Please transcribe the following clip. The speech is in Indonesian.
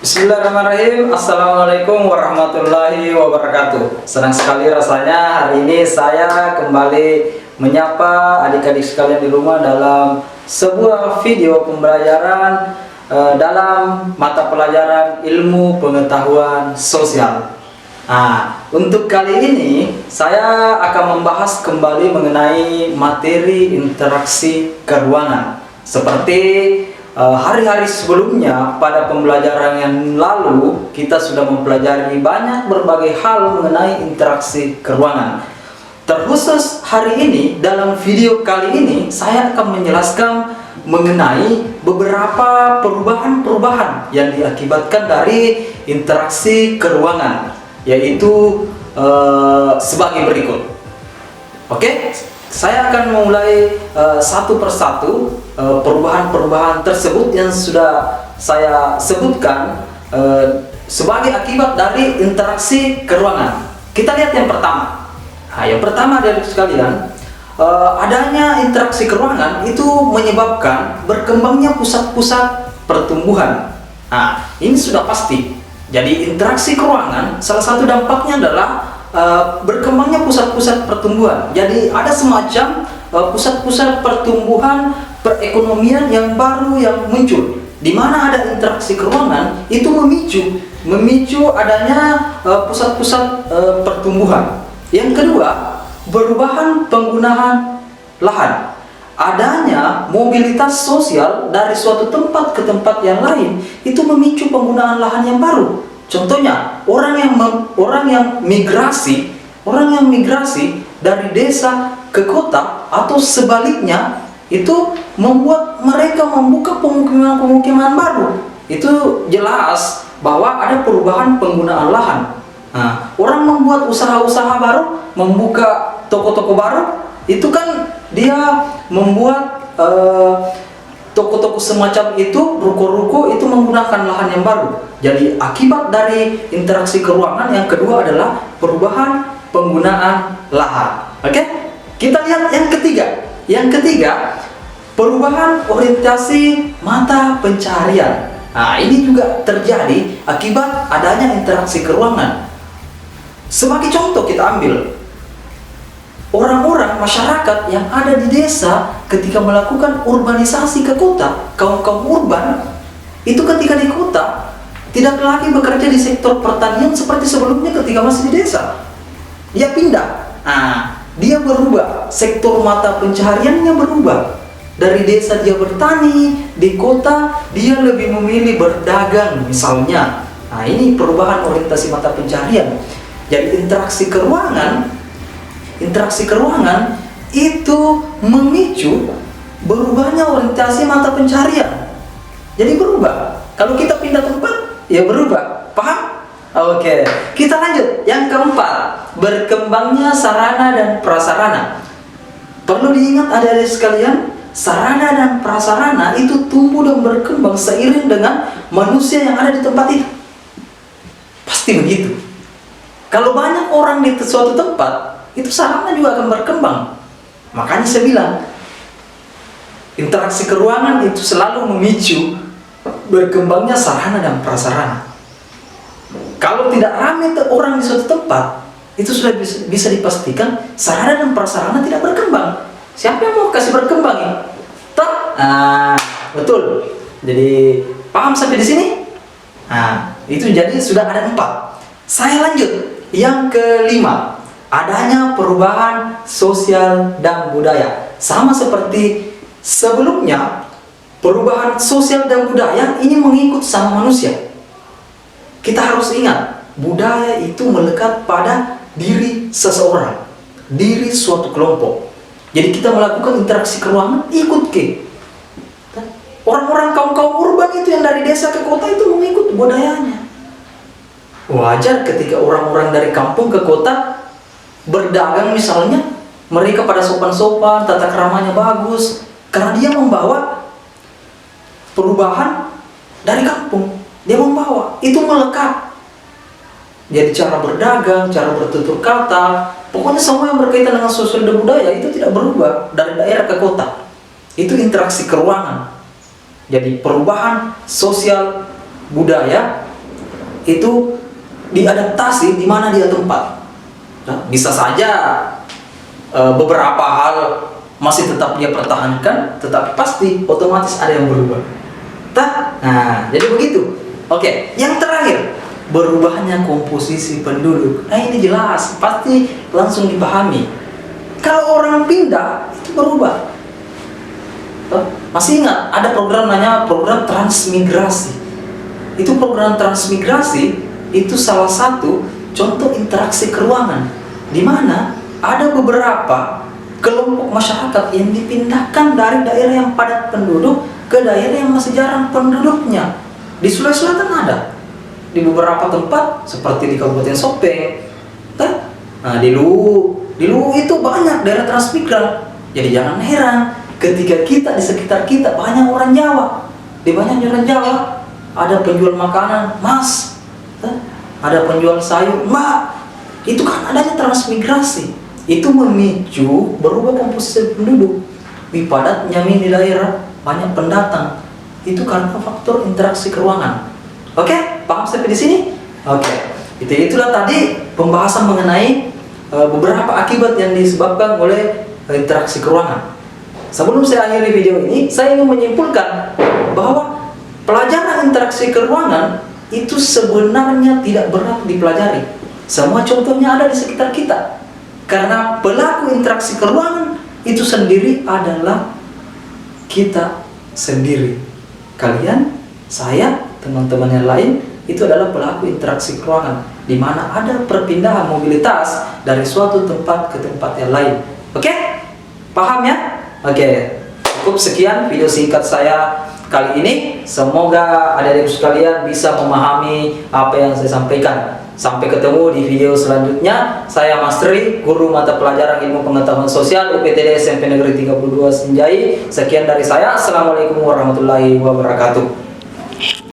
Bismillahirrahmanirrahim. Assalamualaikum warahmatullahi wabarakatuh. Senang sekali rasanya hari ini saya kembali menyapa adik-adik sekalian di rumah dalam sebuah video pembelajaran dalam mata pelajaran ilmu pengetahuan sosial. Nah, untuk kali ini saya akan membahas kembali mengenai materi interaksi keruangan. Seperti hari-hari sebelumnya, pada pembelajaran yang lalu kita sudah mempelajari banyak berbagai hal mengenai interaksi keruangan. Terkhusus hari ini, dalam video kali ini saya akan menjelaskan mengenai beberapa perubahan-perubahan yang diakibatkan dari interaksi keruangan, yaitu sebagai berikut. Oke, saya akan memulai satu persatu perubahan-perubahan tersebut yang sudah saya sebutkan sebagai akibat dari interaksi keruangan. Kita lihat yang pertama. Nah, yang pertama dari sekalian, adanya interaksi keruangan itu menyebabkan berkembangnya pusat-pusat pertumbuhan. Nah, ini sudah pasti. Jadi interaksi keruangan salah satu dampaknya adalah berkembangnya pusat-pusat pertumbuhan. Jadi ada semacam pusat-pusat pertumbuhan perekonomian yang baru yang muncul, di mana ada interaksi keruangan itu memicu adanya pusat-pusat pertumbuhan. Yang kedua, perubahan penggunaan lahan. Adanya mobilitas sosial dari suatu tempat ke tempat yang lain itu memicu penggunaan lahan yang baru. Contohnya, orang yang migrasi dari desa ke kota atau sebaliknya, itu membuat mereka membuka pemukiman-pemukiman baru. Itu jelas bahwa ada perubahan penggunaan lahan. Nah, orang membuat usaha-usaha baru, membuka toko-toko baru, itu kan dia membuat toko-toko semacam itu, ruko-ruko itu menggunakan lahan yang baru. Jadi akibat dari interaksi keruangan yang kedua adalah perubahan penggunaan lahan. Oke? Kita lihat yang ketiga. Yang ketiga, perubahan orientasi mata pencaharian. Nah, ini juga terjadi akibat adanya interaksi keruangan. Sebagai contoh kita ambil orang-orang masyarakat yang ada di desa ketika melakukan urbanisasi ke kota, kaum-kaum urban itu ketika di kota tidak lagi bekerja di sektor pertanian seperti sebelumnya ketika masih di desa. Dia pindah. Nah, dia berubah, sektor mata pencahariannya berubah. Dari desa dia bertani, di kota dia lebih memilih berdagang misalnya. Nah, ini perubahan orientasi mata pencaharian. Jadi interaksi keruangan itu memicu berubahnya orientasi mata pencaharian. Jadi berubah. Kalau kita pindah tempat, ya berubah. Paham? Oke, kita lanjut. Yang keempat, berkembangnya sarana dan prasarana. Perlu diingat adik-adik sekalian, sarana dan prasarana itu tumbuh dan berkembang seiring dengan manusia yang ada di tempat itu. Pasti begitu. Kalau banyak orang di suatu tempat, itu sarana juga akan berkembang. Makanya saya bilang, interaksi keruangan itu selalu memicu berkembangnya sarana dan prasarana. Kalau tidak ramai orang di suatu tempat, itu sudah bisa dipastikan sarana dan prasarana tidak berkembang. Siapa yang mau kasih berkembang ya? Nah, betul. Jadi paham sampai di sini? Nah, itu jadi sudah ada 4. Saya lanjut. Yang kelima, adanya perubahan sosial dan budaya. Sama seperti sebelumnya, perubahan sosial dan budaya ini mengikut sama manusia. Kita harus ingat, budaya itu melekat pada diri seseorang, diri suatu kelompok. Jadi kita melakukan interaksi keruangan, ikut ke. Orang-orang kaum-kaum urban itu yang dari desa ke kota itu mengikut budayanya. Wajar ketika orang-orang dari kampung ke kota berdagang misalnya, mereka pada sopan-sopan, tata keramanya bagus, karena dia membawa perubahan dari kampung. Dia membawa, itu melekat. Jadi cara berdagang, cara bertutur kata, pokoknya semua yang berkaitan dengan sosial dan budaya itu tidak berubah dari daerah ke kota. Itu interaksi keruangan. Jadi perubahan sosial budaya itu diadaptasi di mana dia tempat. Nah, bisa saja beberapa hal masih tetap dia pertahankan, tetapi pasti otomatis ada yang berubah. Nah, jadi begitu. Oke, yang terakhir, berubahnya komposisi penduduk. Nah, ini jelas, pasti langsung dipahami. Kalau orang pindah, itu berubah. Masih ingat, ada program namanya program transmigrasi. Itu program transmigrasi, itu salah satu contoh interaksi keruangan, di mana ada beberapa kelompok masyarakat yang dipindahkan dari daerah yang padat penduduk ke daerah yang masih jarang penduduknya. Di Sulawesi Selatan ada, di beberapa tempat seperti di Kabupaten Sopeng. Nah, di Luwu itu banyak daerah transmigran. Jadi jangan heran ketika kita di sekitar kita banyak orang Jawa. Di banyak orang Jawa ada penjual makanan, Mas. Ada penjual sayur, Mbak. Itu kan adanya transmigrasi. Itu memicu berubah komposisi penduduk. Di padatnya di daerah banyak pendatang. Itu karena faktor interaksi keruangan. Oke, paham sampai di sini? Oke. Itulah tadi pembahasan mengenai beberapa akibat yang disebabkan oleh interaksi keruangan. Sebelum saya akhiri video ini, saya ingin menyimpulkan bahwa pelajaran interaksi keruangan itu sebenarnya tidak berat dipelajari. Semua contohnya ada di sekitar kita. Karena pelaku interaksi keruangan itu sendiri adalah kita sendiri. Kalian, saya, teman-teman yang lain, itu adalah pelaku interaksi keruangan, di mana ada perpindahan mobilitas dari suatu tempat ke tempat yang lain. Oke? Paham ya? Oke. Cukup sekian video singkat saya kali ini. Semoga adik-adik sekalian bisa memahami apa yang saya sampaikan. Sampai ketemu di video selanjutnya. Saya Mas Tri, guru mata pelajaran ilmu pengetahuan sosial UPTD SMP Negeri 32 Senjai. Sekian dari saya. Assalamualaikum warahmatullahi wabarakatuh.